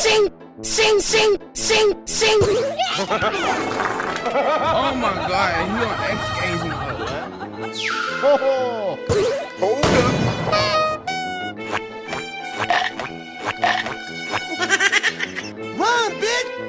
Sing, sing, sing, sing, sing. Oh my God, he on X Games mode. Oh, Hold up. run, bitch!